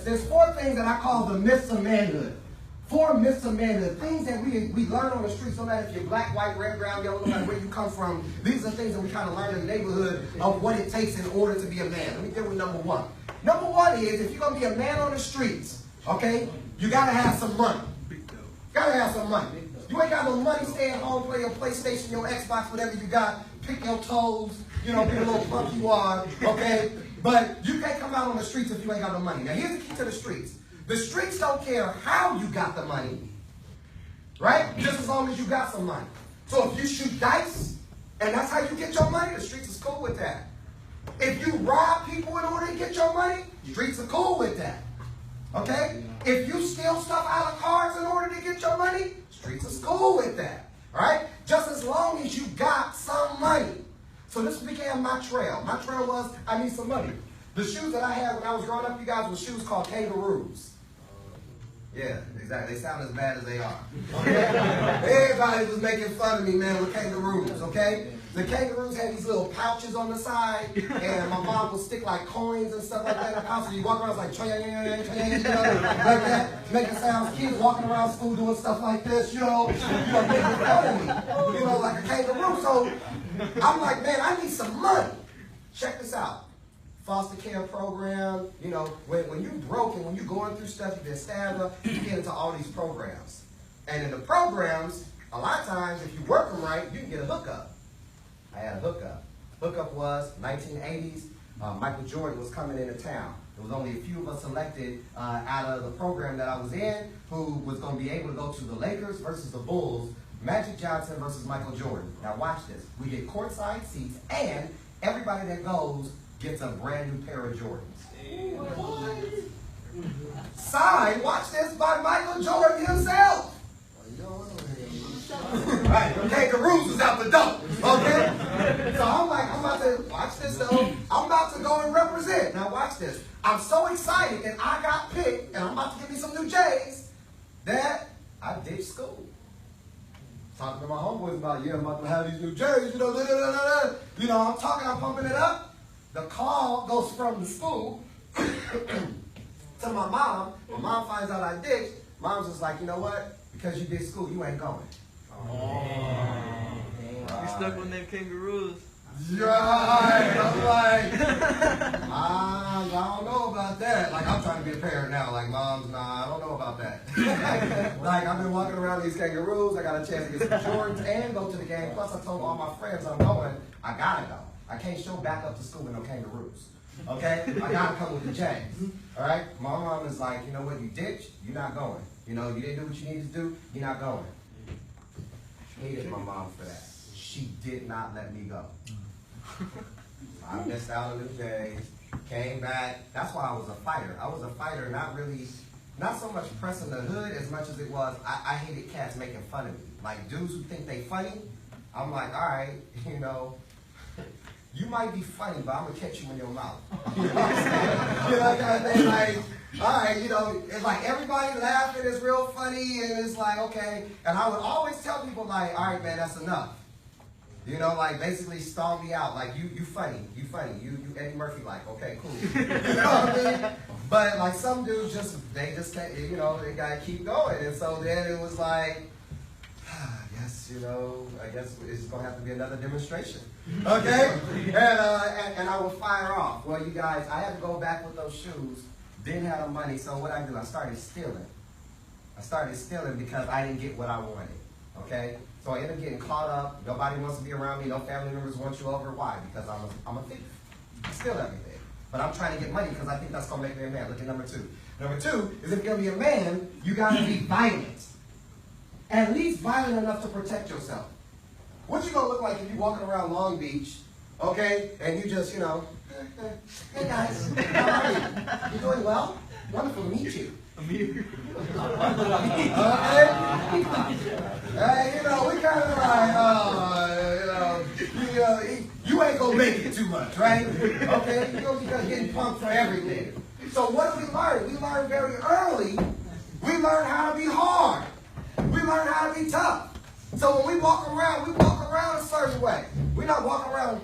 there's 4 things that I call the myths of manhood. 4 myths of manhood, things that we learn on the streets, no matter if you're black, white, red, brown, yellow, no matter where you come from. These are things that we kind of learn in the neighborhood of what it takes in order to be a man. Let me deal with number 1. Number 1 is, if you're going to be a man on the streets, okay, you got to have some money. Got to have some money. You ain't got no money, stay at home, play your PlayStation, your Xbox, whatever you got, pick your toes, you know, be a little punk you are, okay? But you can't come out on the streets if you ain't got no money. Now, here's the key to the streets. The streets don't care how you got the money, right? Just as long as you got some money. So if you shoot dice, and that's how you get your money, the streets is cool with that. If you rob people in order to get your money, streets are cool with that, okay? If you steal stuff out of cars in order to get your money, streets is cool with that, all right? Just as long as you got some money. So this became my trail. My trail was, I need some money. The shoes that I had when I was growing up, you guys, were shoes called kangaroos. Yeah, exactly. They sound as bad as they are. Okay? Everybody was making fun of me, man, with kangaroos, okay? The kangaroos had these little pouches on the side, and my mom would stick like coins and stuff like that in the pouch. So you walk around like, you know, like that, making sounds. Kids walking around school doing stuff like this, you know, making fun of me, you know, like a kangaroo. So I'm like, man, I need some money. Check this out. Foster care program, you know, when you broke and when you're going through stuff, you've been stabbed up, you get into all these programs. And in the programs, a lot of times, if you work them right, you can get a hookup. I had a hookup. Hookup was 1980s. Michael Jordan was coming into town. There was only a few of us selected out of the program that I was in who was going to be able to go to the Lakers versus the Bulls, Magic Johnson versus Michael Jordan. Now watch this. We get courtside seats, and everybody that goes gets a brand new pair of Jordans. What? Signed, watch this, by Michael Jordan himself. Right, the kangaroos was out the door, okay? So I'm like, I'm about to, watch this though, I'm about to go and represent. Now watch this. I'm so excited that I got picked, and I'm about to get me some new J's, that I ditched school. Talking to my homeboys about, yeah, I'm about to have these new J's, you know, You know, I'm talking, I'm pumping it up. The call goes from the school to my mom. My mom finds out I ditched. Mom's just like, you know what? Because you did school, you ain't going. Oh. You stuck with them kangaroos. Right. I'm like, I don't know about that. Like, I'm trying to be a parent now. Like, Mom's, nah, I don't know about that. Like, I've been walking around these kangaroos. I got a chance to get some Jordans and go to the game. Plus, I told all my friends I'm going. I gotta go. I can't show back up to school with no kangaroos. Okay? I gotta come with the J's. Alright? My mom is like, you know what, you ditched, you're not going. You know, you didn't do what you needed to do, you're not going. Hated my mom for that. She did not let me go. I missed out on the J's, came back. That's why I was a fighter. I was a fighter, not so much pressing the hood as much as it was, I hated cats making fun of me. Like dudes who think they funny, I'm like, alright, you know, you might be funny, but I'm going to catch you in your mouth. You know what I'm saying? You know, kind of thing, like, all right, you know, it's like everybody laughing is real funny, and it's like, okay. And I would always tell people, like, all right, man, that's enough. You know, like, basically stall me out. Like, you funny. You Eddie Murphy, like, okay, cool. You know what I mean? But, like, some dudes they just can't, you know, they got to keep going. And so then it was like, you know, I guess it's going to have to be another demonstration. Okay? And I would fire off. Well, you guys, I had to go back with those shoes. Didn't have the money, so what I do, I started stealing. I started stealing because I didn't get what I wanted. Okay? So I ended up getting caught up. Nobody wants to be around me. No family members want you over. Why? Because I'm a thief. I steal everything. But I'm trying to get money because I think that's going to make me a man. Look at number 2. Number 2 is if you're going to be a man, you got to be violent. At least violent enough to protect yourself. What you gonna look like if you walking around Long Beach, okay, and you just, you know, hey guys, how are you? You doing well? Wonderful to meet you. Okay? You know, we kind of like, you ain't gonna make it too much, right? Okay? You're gonna be getting punked for everything. So what do we learn? We learn very early. We learn how to be hard. We learn how to be tough. So when we walk around a certain way. We're not walking around,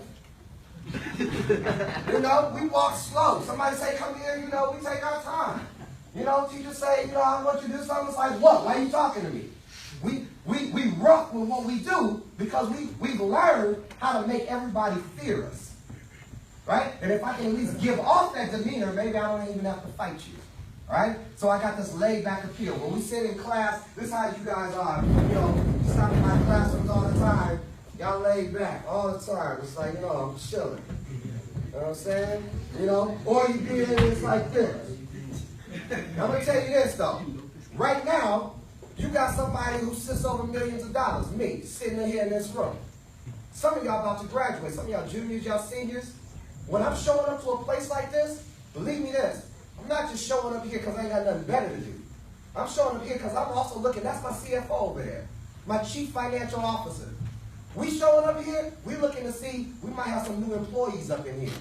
you know, we walk slow. Somebody say, come here, you know, we take our time. You know, teachers say, you know, I want you to do something. It's like, what? Why are you talking to me? We rough with what we do because we've learned how to make everybody fear us. Right? And if I can at least give off that demeanor, maybe I don't even have to fight you. Right? So I got this laid back appeal. When we sit in class, this is how you guys are. You know, you stop in my classrooms all the time. Y'all laid back all the time. It's like, you know, I'm chilling. You know what I'm saying? You know? Or you be in it's like this. I'm going to tell you this, though. Right now, you got somebody who sits over millions of dollars, me, sitting in here in this room. Some of y'all about to graduate. Some of y'all juniors, y'all seniors. When I'm showing up to a place like this, believe me this, I'm not just showing up here because I ain't got nothing better to do. I'm showing up here because I'm also looking, that's my CFO over there, my chief financial officer. We showing up here, we looking to see, we might have some new employees up in here.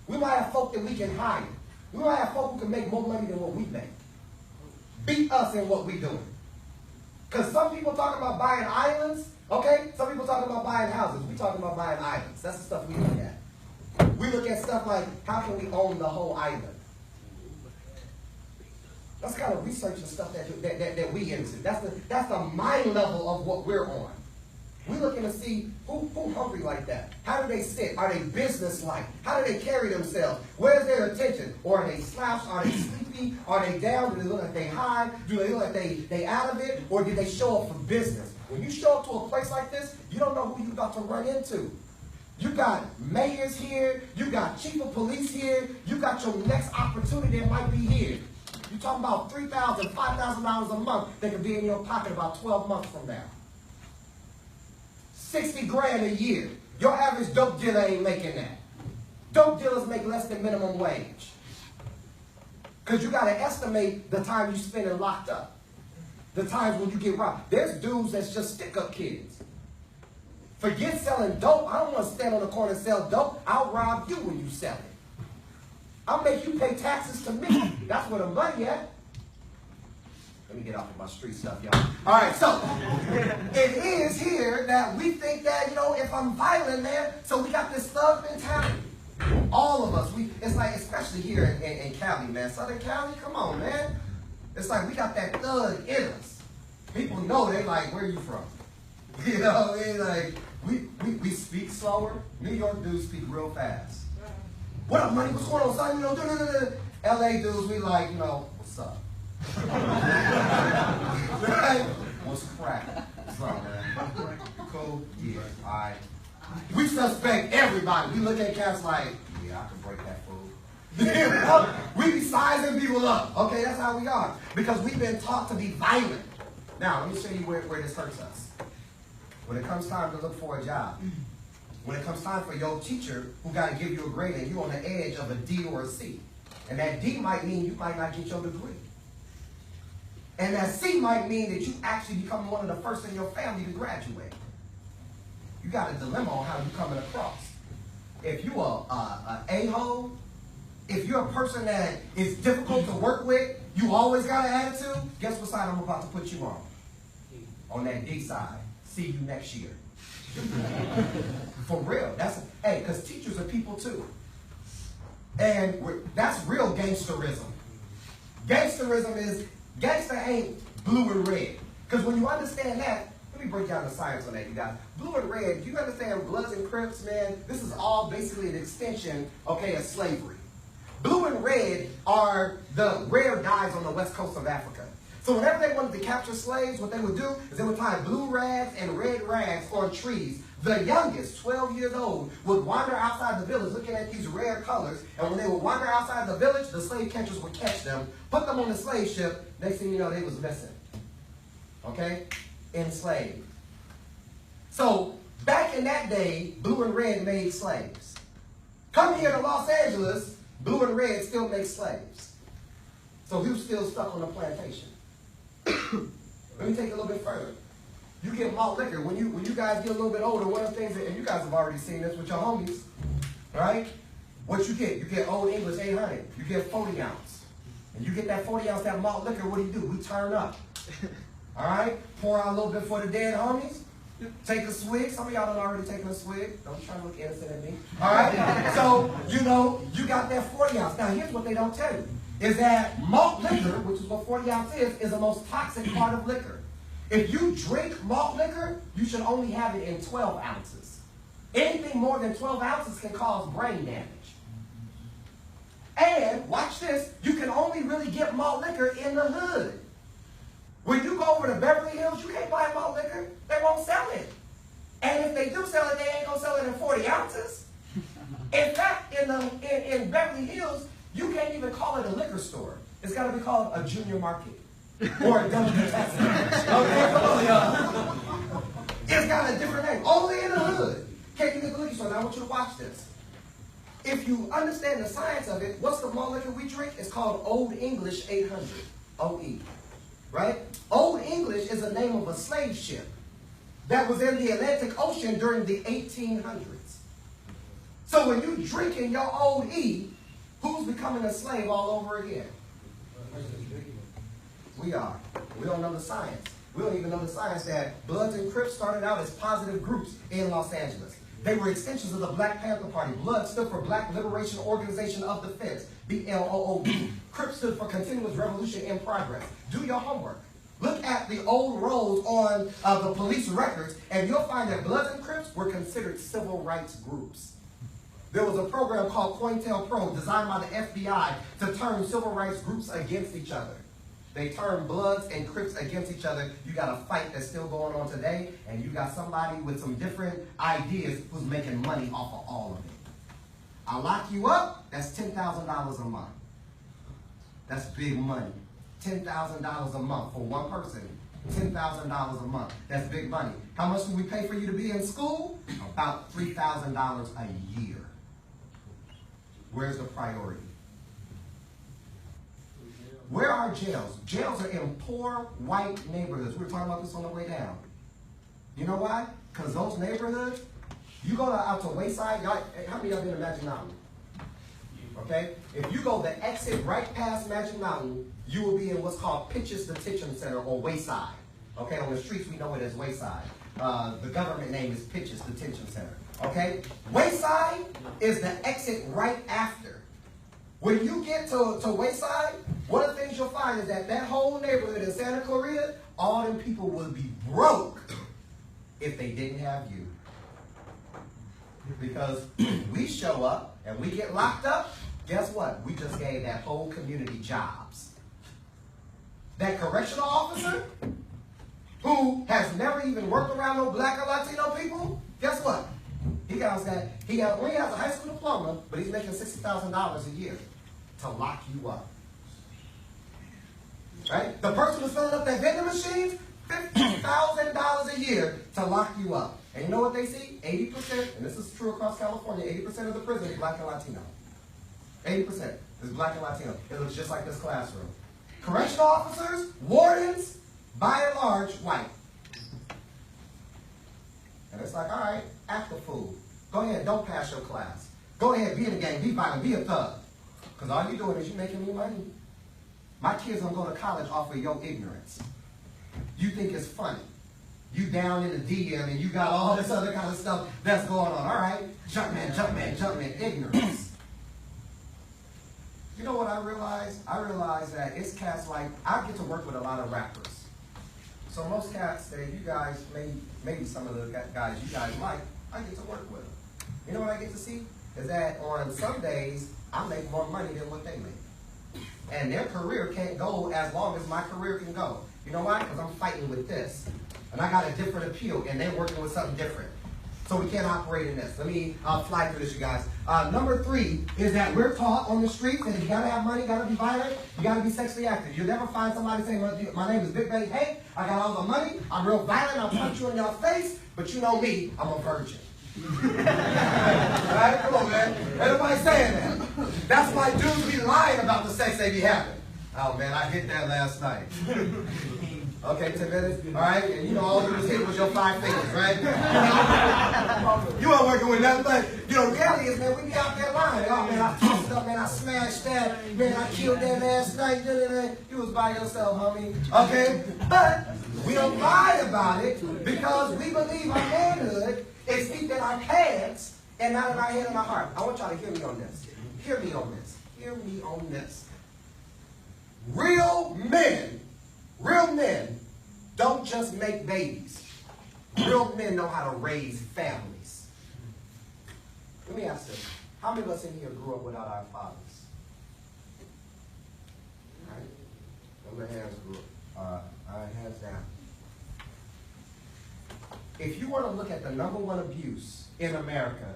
We might have folk that we can hire. We might have folk who can make more money than what we make. Beat us in what we doing. Because some people talking about buying islands, okay? Some people talking about buying houses. We talking about buying islands. That's the stuff we look at. We look at stuff like, how can we own the whole island? That's kind of research and stuff that we into. That's the mind level of what we're on. We're looking to see who hungry like that. How do they sit? Are they business-like? How do they carry themselves? Where's their attention? Or are they slouched? Are they sleepy? Are they down? Do they look like they high? Do they look like they out of it? Or did they show up for business? When you show up to a place like this, you don't know who you're about to run into. You got mayors here. You got chief of police here. You got your next opportunity that might be here. You're talking about $3,000, $5,000 a month that could be in your pocket about 12 months from now. 60 grand a year. Your average dope dealer ain't making that. Dope dealers make less than minimum wage. Because you got to estimate the time you spend in locked up. The times when you get robbed. There's dudes that's just stick-up kids. Forget selling dope. I don't want to stand on the corner and sell dope. I'll rob you when you sell it. I'll make you pay taxes to me. That's where the money at. Let me get off of my street stuff, y'all. All right, so it is here that we think that, you know, if I'm violent, man, so we got this thug mentality. All of us, it's like, especially here in Cali, man. Southern Cali, come on, man. It's like we got that thug in us. People know, they like, where are you from? You know what I mean? Like, we speak slower. New York dudes speak real fast. What up, money? What's going on, son? You know, LA dudes, we like, you know, what's up? Right? What's crack? What's up, man? Cool? Yeah, all right. We suspect everybody. We look at cats like, yeah, I can break that fool. We be sizing people up. Okay, that's how we are. Because we've been taught to be violent. Now, let me show you where this hurts us. When it comes time to look for a job, when it comes time for your teacher who got to give you a grade and you're on the edge of a D or a C. And that D might mean you might not get your degree. And that C might mean that you actually become one of the first in your family to graduate. You got a dilemma on how you're coming across. If you are an a-hole, if you're a person that is difficult to work with, you always got an attitude, guess what side I'm about to put you on? On that D side. See you next year. For real. Hey, because teachers are people too. And that's real gangsterism. Gangsterism is, gangster ain't blue and red. Because when you understand that, let me break down the science on that, you guys. Blue and red, you understand Bloods and Crips, man, this is all basically an extension, okay, of slavery. Blue and red are the rare dyes on the west coast of Africa. So whenever they wanted to capture slaves, what they would do is they would tie blue rags and red rags on trees. The youngest, 12 years old, would wander outside the village looking at these rare colors. And when they would wander outside the village, the slave catchers would catch them, put them on the slave ship. Next thing you know, they was missing. Okay? Enslaved. So back in that day, blue and red made slaves. Come here to Los Angeles, blue and red still make slaves. So he was still stuck on the plantation. Let me take it a little bit further. You get malt liquor. When you guys get a little bit older, one of the things, and you guys have already seen this with your homies, right? What you get? You get Old English 800. You get 40 ounce. And you get that 40 ounce, that malt liquor, what do? We turn up. All right? Pour out a little bit for the dead homies. Take a swig. Some of y'all have already taken a swig. Don't try to look innocent at me. All right? So, you know, you got that 40 ounce. Now, here's what they don't tell you. Is that malt liquor, which is what 40 ounce is the most toxic part of liquor. If you drink malt liquor, you should only have it in 12 ounces. Anything more than 12 ounces can cause brain damage. And, watch this, you can only really get malt liquor in the hood. When you go over to Beverly Hills, you can't buy malt liquor. They won't sell it. And if they do sell it, they ain't going to sell it in 40 ounces. In fact, in Beverly Hills, you can't even call it a liquor store. It's got to be called a junior market or a delicatessen. Okay, come on, y'all. It's got a different name. Only in the hood can you get the liquor store. Now, I want you to watch this. If you understand the science of it, what's the malt liquor we drink? It's called Old English 800, OE. Right? Old English is the name of a slave ship that was in the Atlantic Ocean during the 1800s. So when you drinking your Old E, who's becoming a slave all over again? We are. We don't know the science. We don't even know the science that Bloods and Crips started out as positive groups in Los Angeles. They were extensions of the Black Panther Party. Blood stood for Black Liberation Organization of Defense, BLOOD. Crips stood for Continuous Revolution in Progress. Do your homework. Look at the old rolls on the police records, and you'll find that Bloods and Crips were considered civil rights groups. There was a program called COINTELPRO designed by the FBI to turn civil rights groups against each other. They turned Bloods and Crips against each other. You got a fight that's still going on today, and you got somebody with some different ideas who's making money off of all of it. I'll lock you up, that's $10,000 a month. That's big money. $10,000 a month for one person. $10,000 a month. That's big money. How much do we pay for you to be in school? About $3,000 a year. Where's the priority? Where are jails? Jails are in poor white neighborhoods. We were talking about this on the way down. You know why? Because those neighborhoods, you go out to Wayside, how many of y'all been to Magic Mountain? Okay? If you go the exit right past Magic Mountain, you will be in what's called Pitches Detention Center, or Wayside. Okay? On the streets, we know it as Wayside. The government name is Pitches Detention Center. Okay? Wayside is the exit right after. When you get to Wayside, one of the things you'll find is that whole neighborhood in Santa Clarita, all them people will be broke if they didn't have you. Because we show up and we get locked up, guess what? We just gave that whole community jobs. That correctional officer who has never even worked around no Black or Latino people, guess what? He only has a high school diploma, but he's making $60,000 a year to lock you up. Right? The person who's filling up that vending machine, $50,000 a year to lock you up. And you know what they see? 80%, and this is true across California, 80% of the prison is Black and Latino. 80% is Black and Latino. It looks just like this classroom. Correctional officers, wardens, by and large, white. And it's like, all right, act a fool. Go ahead, don't pass your class. Go ahead, be in the gang, be violent, be a thug. Because all you're doing is you're making me money. My kids don't go to college off of your ignorance. You think it's funny. You down in the DM and you got all this other kind of stuff that's going on. All right, jump man, ignorance. You know what I realized? I realized that it's cats like, I get to work with a lot of rappers. So most cats that you guys, maybe some of the guys you guys like, I get to work with them. You know what I get to see? Is that on some days, I make more money than what they make. And their career can't go as long as my career can go. You know why? Because I'm fighting with this. And I got a different appeal, and they're working with something different. So we can't operate in this. Let me fly through this, you guys. Number 3 is that we're taught on the streets that you gotta have money, you gotta be violent, you gotta be sexually active. You'll never find somebody saying, my name is Big Baby Hank, I got all the money, I'm real violent, I'll punch you in your face, but you know me, I'm a virgin. Right? Come on, man. Everybody saying that. That's why dudes be lying about the sex they be having. Oh, man, I hit that last night. Okay, 10 minutes. All right, and you know all you was hitting was your 5 fingers, right? You weren't working with nothing, but you know, the reality is, man, we be out there lying. Oh man, I tossed up, man, I smashed that, man, I killed that last night. You was by yourself, homie. Okay, but we don't lie about it because we believe our manhood is deep in our pants and not in our head and our heart. I want y'all to hear me on this. Hear me on this. Hear me on this. Real men don't just make babies. Real men know how to raise families. Let me ask this. How many of us in here grew up without our fathers? All right? Let my hands grew up. All right, hands down. If you want to look at the #1 abuse in America,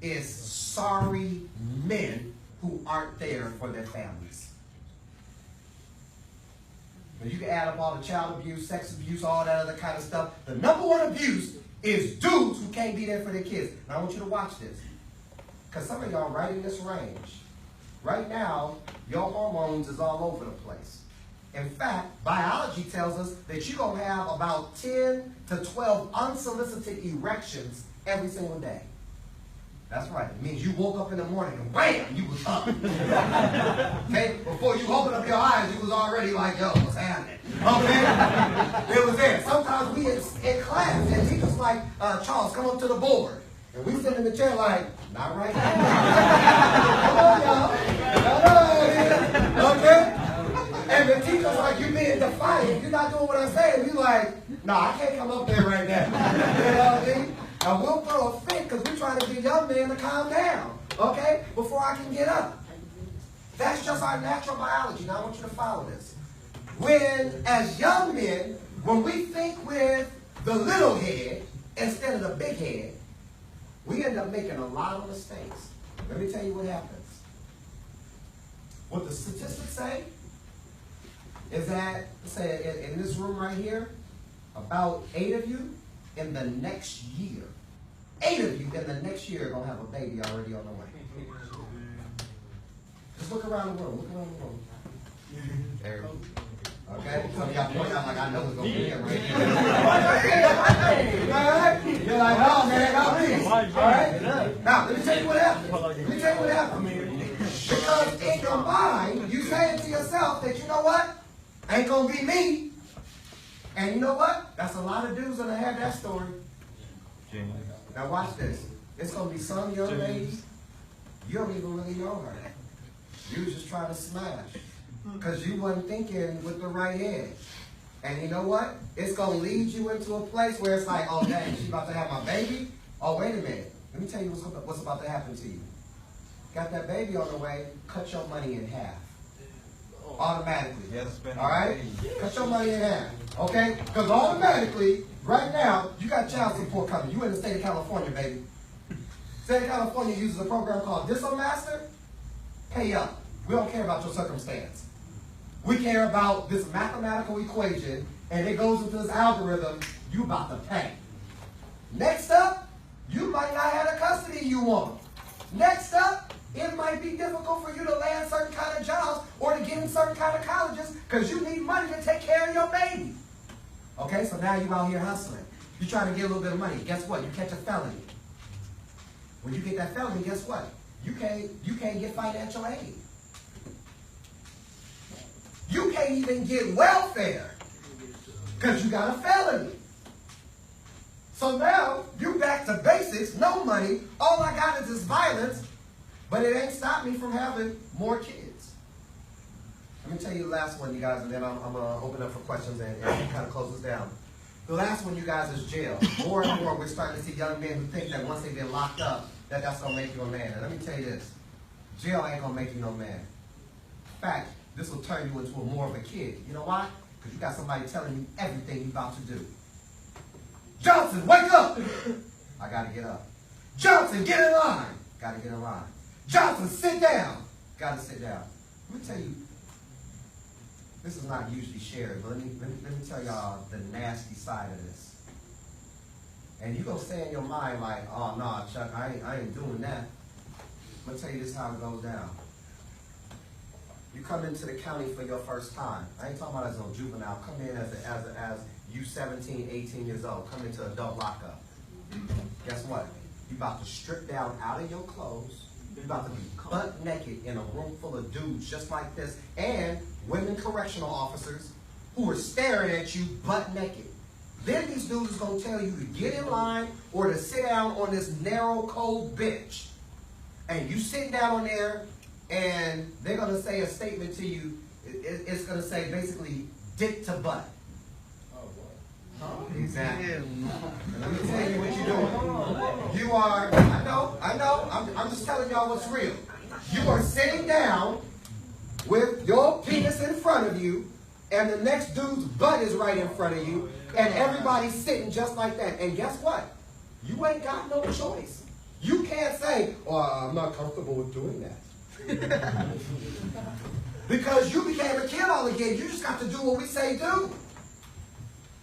is sorry men who aren't there for their families. You can add up all the child abuse, sex abuse, all that other kind of stuff. The #1 abuse is dudes who can't be there for their kids. And I want you to watch this. Because some of y'all right in this range. Right now, your hormones is all over the place. In fact, biology tells us that you're going to have about 10 to 12 unsolicited erections every single day. That's right. It means you woke up in the morning and wham, you was up. Okay? Before you opened up your eyes, you was already like, yo, what's happening? Okay? It was there. Sometimes we in class, and teachers like, Charles, come up to the board. And we sit in the chair like, not right now. Come on, y'all. Okay? And the teacher's like, you being defiant. You're not doing what I'm saying. You're like, no, I can't come up there right now. You know what I mean? Now, we'll throw a fit because we're trying to get young men to calm down, okay, before I can get up. That's just our natural biology. Now, I want you to follow this. As young men, when we think with the little head instead of the big head, we end up making a lot of mistakes. Let me tell you what happens. What the statistics say is that, say, in this room right here, about 8 of you in the next year, 8 of you in the next year are going to have a baby already on the way. Just look around the room. Look around the room. There. Okay? Some of y'all point out like I know it's going to be him right here. All right? You're like, oh man, not me. All right? Now, let me tell you what happened. Because in your mind, you saying to yourself that, you know what? Ain't going to be me. And you know what? That's a lot of dudes that have that story. Now watch this. It's going to be some young lady, you don't even really know her. You was just trying to smash. Because you wasn't thinking with the right head. And you know what? It's going to lead you into a place where it's like, oh dang, she's about to have my baby? Oh, wait a minute. Let me tell you what's about to happen to you. Got that baby on the way, cut your money in half. Automatically. All right? Cut your money in half. Okay? Because automatically, right now, you got child support coming. You in the state of California, baby. State of California uses a program called Master. Pay up. We don't care about your circumstance. We care about this mathematical equation, and it goes into this algorithm. You about to pay. Next up, you might not have the custody you want. Next up, it might be difficult for you to land certain kind of jobs or to get in certain kind of colleges because you need money to take care of your baby. Okay, so now you out here hustling. You're trying to get a little bit of money. Guess what? You catch a felony. When you get that felony, guess what? You can't get financial aid. You can't even get welfare because you got a felony. So now you back to basics, no money. All I got is this violence. But it ain't stopped me from having more kids. Let me tell you the last one, you guys, and then I'm going to open up for questions and kind of close this down. The last one, you guys, is jail. More and more, we're starting to see young men who think that once they get locked up, that's going to make you a man. And let me tell you this. Jail ain't going to make you no man. In fact, this will turn you into more of a kid. You know why? Because you got somebody telling you everything you're about to do. Johnson, wake up! I got to get up. Johnson, get in line! Got to get in line. Johnson, sit down. Got to sit down. Let me tell you, this is not usually shared, but let me tell y'all the nasty side of this. And you're going to say in your mind like, oh, no, Chuck, I ain't doing that. I'm going to tell you this how it goes down. You come into the county for your first time, I ain't talking about as a juvenile, come in as you 17, 18 years old, come into adult lockup. Guess what? You about to strip down out of your clothes. You're about to be butt naked in a room full of dudes just like this, and women correctional officers who are staring at you butt naked. Then these dudes is going to tell you to get in line or to sit down on this narrow, cold bench. And you sit down on there, and they're going to say a statement to you. It's going to say basically, dick to butt. Exactly. And let me tell you what you're doing. You are, I know, I'm just telling y'all what's real. You are sitting down with your penis in front of you, and the next dude's butt is right in front of you, and everybody's sitting just like that. And guess what? You ain't got no choice. You can't say, oh, I'm not comfortable with doing that. Because you became a kid all again. You just got to do what we say do.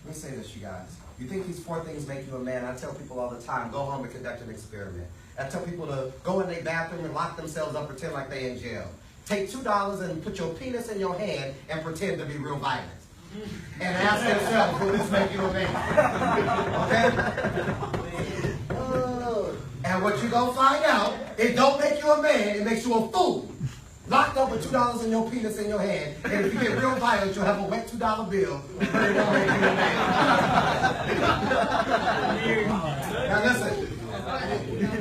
Let me say this, you guys. You think these 4 things make you a man? I tell people all the time, go home and conduct an experiment. I tell people to go in their bathroom and lock themselves up, pretend like they're in jail. Take $2 and put your penis in your hand and pretend to be real violent. And ask themselves, will this make you a man? Okay? And what you gonna find out, it don't make you a man, it makes you a fool. Locked up with $2 in your penis in your hand, and if you get real violent, you'll have a wet $2 bill, but it won't make you a man. Now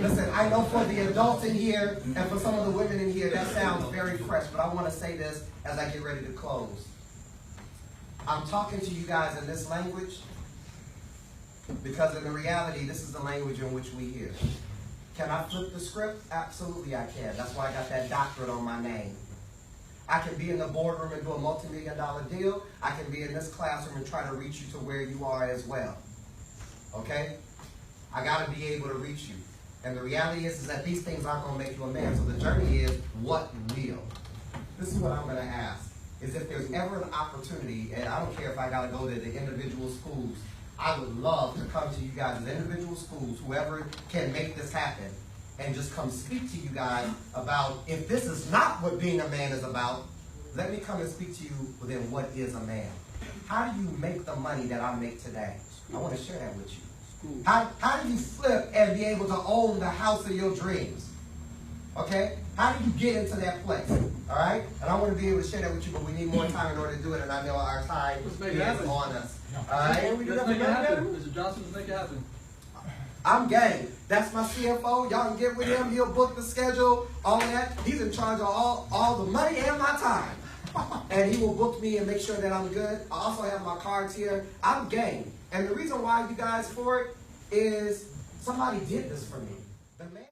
listen, I know for the adults in here, and for some of the women in here, that sounds very fresh, but I want to say this as I get ready to close. I'm talking to you guys in this language, because in the reality, this is the language in which we hear. Can I flip the script? Absolutely I can. That's why I got that doctorate on my name. I can be in the boardroom and do a multi-million-dollar deal. I can be in this classroom and try to reach you to where you are as well. Okay? I got to be able to reach you. And the reality is that these things aren't going to make you a man. So the journey is, what will? This is what I'm going to ask. Is if there's ever an opportunity, and I don't care if I got to go to the individual schools, I would love to come to you guys as individual schools, whoever can make this happen, and just come speak to you guys about, if this is not what being a man is about, let me come and speak to you within what is a man. How do you make the money that I make today? I want to share that with you. How do you flip and be able to own the house of your dreams? Okay? How do you get into that place? All right? And I want to be able to share that with you, but we need more time in order to do it, and I know our time is on us. All right? Let's make it happen. Mr. Johnson, let's make it happen. I'm game. That's my CFO. Y'all can get with him. He'll book the schedule, all of that. He's in charge of all the money and my time. And he will book me and make sure that I'm good. I also have my cards here. I'm game. And the reason why you guys for it is somebody did this for me. The man